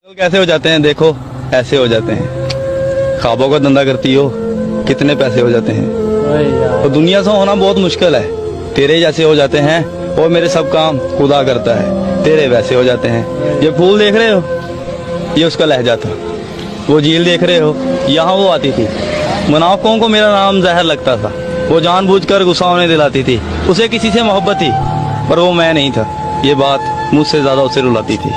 कैसे हो जाते हैं, देखो ऐसे हो जाते हैं। ख्वाबों का धंधा करती हो, कितने पैसे हो जाते हैं। तो दुनिया से होना बहुत मुश्किल है। तेरे जैसे हो जाते हैं और मेरे सब काम खुदा करता है। तेरे वैसे हो जाते हैं। ये फूल देख रहे हो, ये उसका लहजा था। वो झील देख रहे हो, यहाँ वो आती थी। मुनाफिकों को मेरा नाम जहर लगता था। वो जानबूझकर गुस्सा होने दिलाती थी। उसे किसी से मोहब्बत थी पर वो मैं नहीं था। ये बात मुझसे ज्यादा उसे रुलाती थी।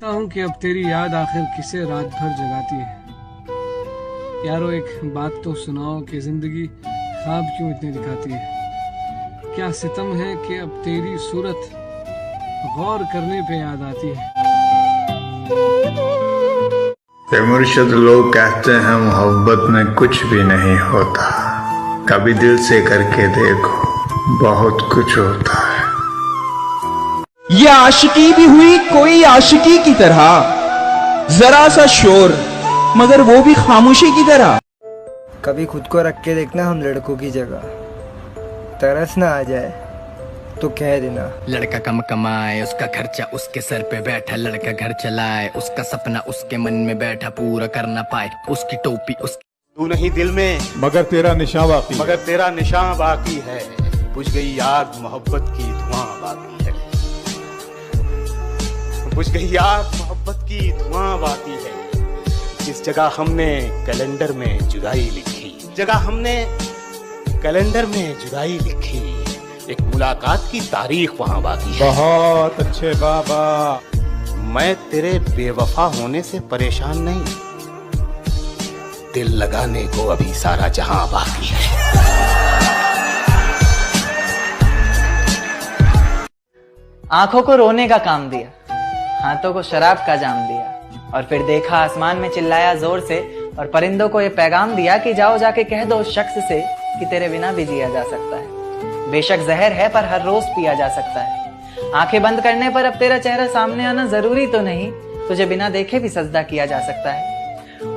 हूँ कि अब तेरी याद आखिर किसे रात भर जगाती है। यारो एक बात तो सुनाओ कि जिंदगी ख्वाब क्यों इतने दिखाती है। क्या सितम है कि अब तेरी सूरत गौर करने पे याद आती है। मुर्शिद, लोग कहते हैं मोहब्बत में कुछ भी नहीं होता। कभी दिल से करके देखो, बहुत कुछ होता है। ये आशिकी भी हुई कोई आशिकी की तरह, जरा सा शोर मगर वो भी खामोशी की तरह। कभी खुद को रख के देखना हम लड़कों की जगह, तरस ना आ जाए तो कह देना। लड़का कम कमाए, उसका खर्चा उसके सर पे बैठा, लड़का घर चलाए, उसका सपना उसके मन में बैठा, पूरा करना पाए उसकी टोपी उसकी। तू नहीं दिल में मगर तेरा निशान बाकी, मगर तेरा निशान बाकी है। बुझ गई आग मोहब्बत की धुआं बाकी है। बुझ गई आग मोहब्बत की धुआं बाकी है। जिस जगह हमने कैलेंडर में जुदाई लिखी, जगह हमने कैलेंडर में जुदाई लिखी, एक मुलाकात की तारीख वहां बाकी है। बहुत अच्छे बाबा। मैं तेरे बेवफा होने से परेशान नहीं, दिल लगाने को अभी सारा जहां बाकी है। आंखों को रोने का काम दिया, हाथों को शराब का जाम दिया, और फिर देखा आसमान में चिल्लाया जोर से, और परिंदों को ये पैगाम दिया कि जाओ जाके कह दो उस शख्स से कि तेरे बिना भी जिया जा सकता है। बेशक जहर है पर हर रोज पिया जा सकता है। आंखें बंद करने पर अब तेरा चेहरा सामने आना जरूरी तो नहीं, तुझे बिना देखे भी सजदा किया जा सकता है।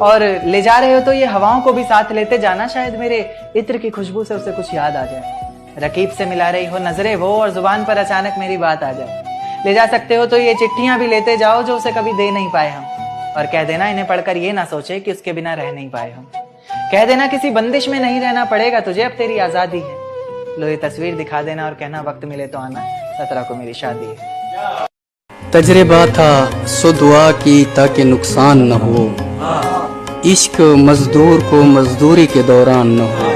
और ले जा रहे हो तो ये हवाओं को भी साथ लेते जाना, शायद मेरे इत्र की खुशबू से उसे कुछ याद आ जाए। रकीब से मिला रही हो नजरें वो, और जुबान पर अचानक मेरी बात आ जाए। ले जा सकते हो तो ये चिट्ठियां भी लेते जाओ जो उसे कभी दे नहीं पाए हम, और कह देना इन्हें पढ़कर ये ना सोचे कि उसके बिना रह नहीं पाए हम। कह देना किसी बंदिश में नहीं रहना पड़ेगा तुझे, अब तेरी आजादी है। लो ये तस्वीर दिखा देना और कहना वक्त मिले तो आना, 17 को मेरी शादी है। तजर्बा था सो दुआ की ताकि नुकसान न हो, इश्क मजदूर को मजदूरी के दौरान न हो।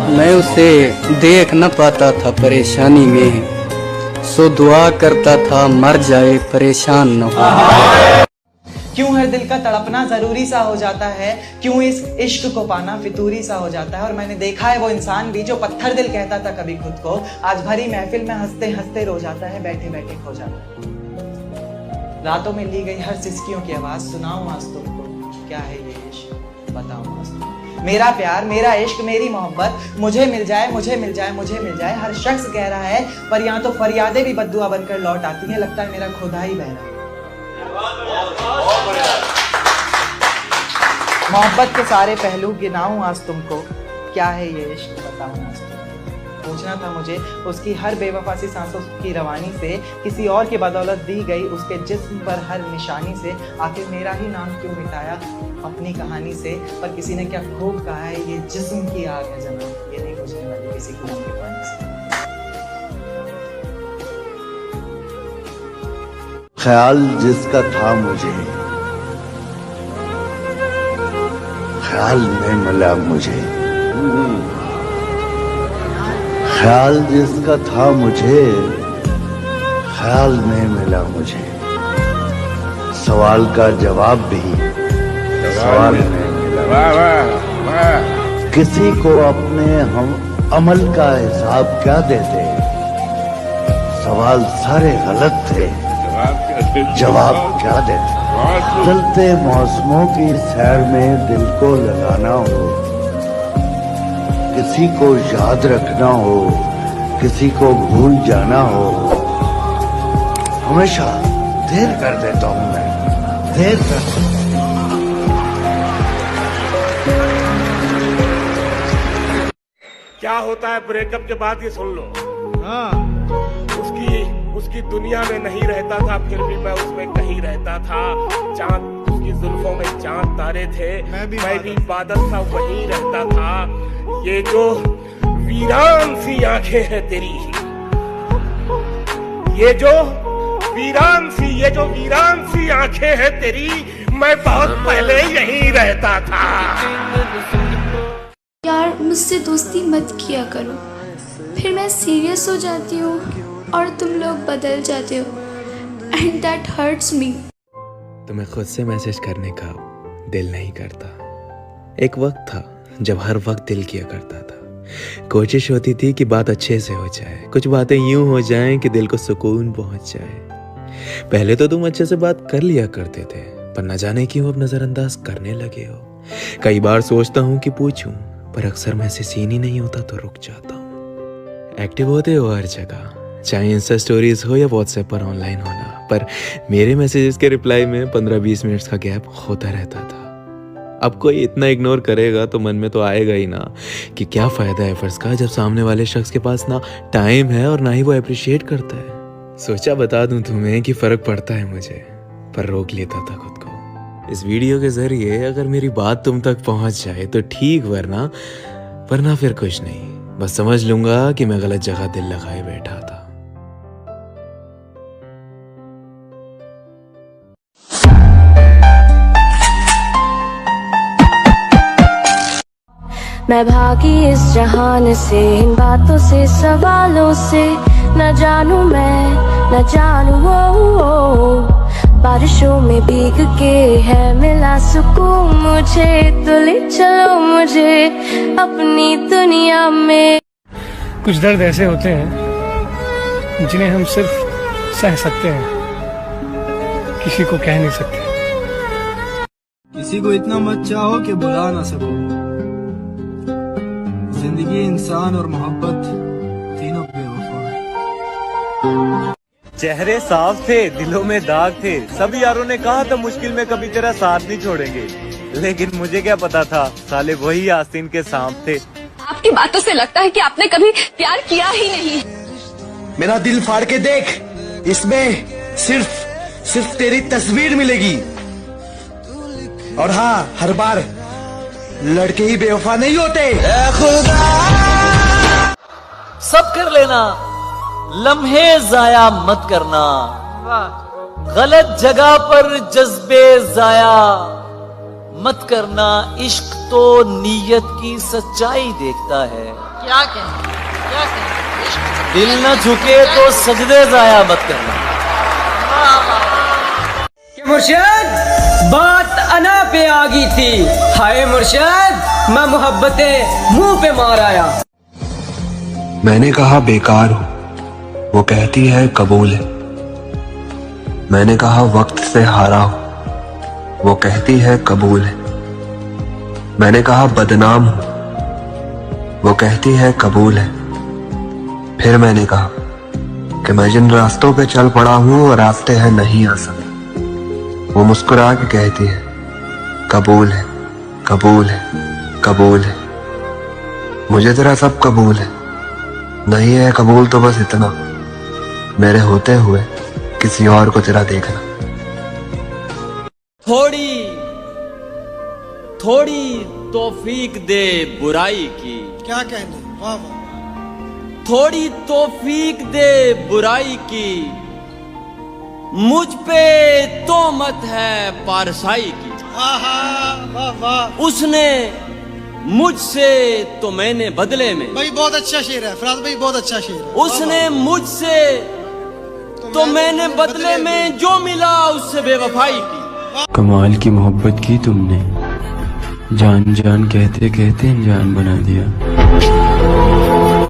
मैं उसे देख न पाता था परेशानी में, सो दुआ करता था मर जाए परेशान न हो। क्यों हर दिल का तड़पना जरूरी सा हो जाता है, क्यों इस इश्क को पाना फितूरी सा हो जाता है। और मैंने देखा है वो इंसान भी जो पत्थर दिल कहता था कभी खुद को, आज भरी महफिल में हंसते हंसते रो जाता है, बैठे बैठे खो जाता है। रातों में ली गई हर सिसकियों की आवाज सुनाऊं आज तुमको, क्या है ये इश्क बताओ आज तुम। मेरा प्यार, मेरा इश्क, मेरी मोहब्बत, मुझे मिल जाए, मुझे मिल जाए, मुझे मिल जाए। हर शख्स कह रहा है पर यहाँ तो फरियादें भी बद्दुआ बनकर लौट आती है। लगता है मेरा खुदा ही बह रहा है। मोहब्बत के सारे पहलू गिनाऊं आज तुमको, क्या है ये इश्क बताऊं आज तुमको। पूछना था मुझे उसकी हर बेवफा सी सांसों की रवानी से, किसी और की बदौलत दी गई उसके जिस्म पर हर निशानी से। आखिर मेरा ही नाम क्यों मिटाया अपनी कहानी से, पर किसी ने क्या खूब कहा है ये जिस्म की आग है जनाब, ये नहीं बुझने वाली किसी खून के पानी से। ख्याल जिसका था मुझे, ख्याल में मिला मुझे। ख्याल जिसका था मुझे, ख्याल में मिला मुझे। सवाल का जवाब भी सवाल में मिला। किसी को अपने हम अमल का हिसाब क्या देते, सवाल सारे गलत थे, जवाब क्या देते। चलते मौसमों की सैर में दिल को लगाना हो, किसी को याद रखना हो, किसी को भूल जाना हो, हमेशा देर कर देता हूं मैं, देर कर देता हूं। क्या होता है ब्रेकअप के बाद, ये सुन लो। उसकी दुनिया में नहीं रहता था, फिर भी मैं उसमें कहीं रहता था। चांद उसकी सहारे थे, मैं भी बादल सा वहीं रहता था। ये जो वीरान सी आंखें हैं तेरी, ये जो वीरान सी आंखें हैं तेरी, मैं बहुत पहले यहीं रहता था। यार मुझसे दोस्ती मत किया करो, फिर मैं सीरियस हो जाती हूँ और तुम लोग बदल जाते हो, एंड दैट हर्ट्स मी। तुम्हें खुद से मैसेज करने का दिल नहीं करता। एक वक्त था जब हर वक्त दिल किया करता था। कोशिश होती थी कि बात अच्छे से हो जाए, कुछ बातें यूं हो जाएं कि दिल को सुकून पहुंच जाए। पहले तो तुम अच्छे से बात कर लिया करते थे, पर न जाने क्यों अब नजरअंदाज करने लगे हो। कई बार सोचता हूँ कि पूछूं, पर अक्सर मैसेज सीन ही नहीं होता तो रुक जाता हूँ। एक्टिव होते हो हर जगह, चाहे इंस्टा स्टोरीज हो या व्हाट्सएप पर ऑनलाइन होना, पर मेरे मैसेजेस के रिप्लाई में 15-20 मिनट्स का गैप होता रहता था। अब कोई इतना इग्नोर करेगा तो मन में तो आएगा ही ना कि क्या फायदा एफर्ट्स का, जब सामने वाले शख्स के पास ना टाइम है और ना ही वो अप्रिशिएट करता है। सोचा बता दूं तुम्हें कि फर्क पड़ता है मुझे, पर रोक लेता था खुद को। इस वीडियो के जरिए अगर मेरी बात तुम तक पहुंच जाए तो ठीक, वरना फिर कुछ नहीं, बस समझ लूंगा कि मैं गलत जगह दिल लगाए बैठा था। मैं भागी इस जहान से, इन बातों से, सवालों से, न जानूं मैं, न जानूं वो। बारिशों में भीग के है मिला सुकून मुझे, तो ले चलो मुझे अपनी दुनिया में। कुछ दर्द ऐसे होते हैं जिन्हें हम सिर्फ सह सकते हैं, किसी को कह नहीं सकते। किसी को इतना मत चाहो कि बुला ना सको। जिंदगी, इंसान और मोहब्बत तीनों बेवफा है। चेहरे साफ थे, दिलों में दाग थे। सब यारों ने कहा था मुश्किल में कभी तेरा साथ नहीं छोड़ेंगे, लेकिन मुझे क्या पता था साले वही आस्तीन के सांप थे। आपकी बातों से लगता है कि आपने कभी प्यार किया ही नहीं। मेरा दिल फाड़ के देख, इसमें सिर्फ तेरी तस्वीर मिलेगी। और हाँ, हर बार लड़के ही बेवफा नहीं होते। सब कर लेना, लम्हे जाया मत करना। गलत जगह पर जज्बे जाया मत करना। इश्क तो नीयत की सच्चाई देखता है। क्या कहें? दिल न झुके तो सजदे जाया मत करना। मुर्शिद, बात अना पे आ गई थी। हाय मुर्शिद, मैं मोहब्बतें मुंह पे मार आया। मैंने कहा बेकार हो, वो कहती है कबूल है। मैंने कहा वक्त से हारा हो, वो कहती है कबूल है। मैंने कहा बदनाम हो, वो कहती है कबूल है। फिर मैंने कहा कि मैं जिन रास्तों पे चल पड़ा हूं वो रास्ते हैं नहीं आ सकते। वो मुस्कुरा के कहती है कबूल है, कबूल है, कबूल है। मुझे तेरा सब कबूल है, नहीं है कबूल तो बस इतना, मेरे होते हुए किसी और को तेरा देखना। थोड़ी तौफीक दे बुराई की। क्या कहने, वाह वाह। थोड़ी तौफीक दे बुराई की, मुझ पे तोहमत है पारसाई की। वाह वाह। उसने मुझसे तो मैंने बदले में। भाई बहुत अच्छा शेर है फराज भाई, बहुत अच्छा शेर है। उसने मुझसे तो मैंने बदले में जो मिला उससे बेवफाई की। कमाल की मोहब्बत की तुमने, जान जान कहते कहते अनजान बना दिया।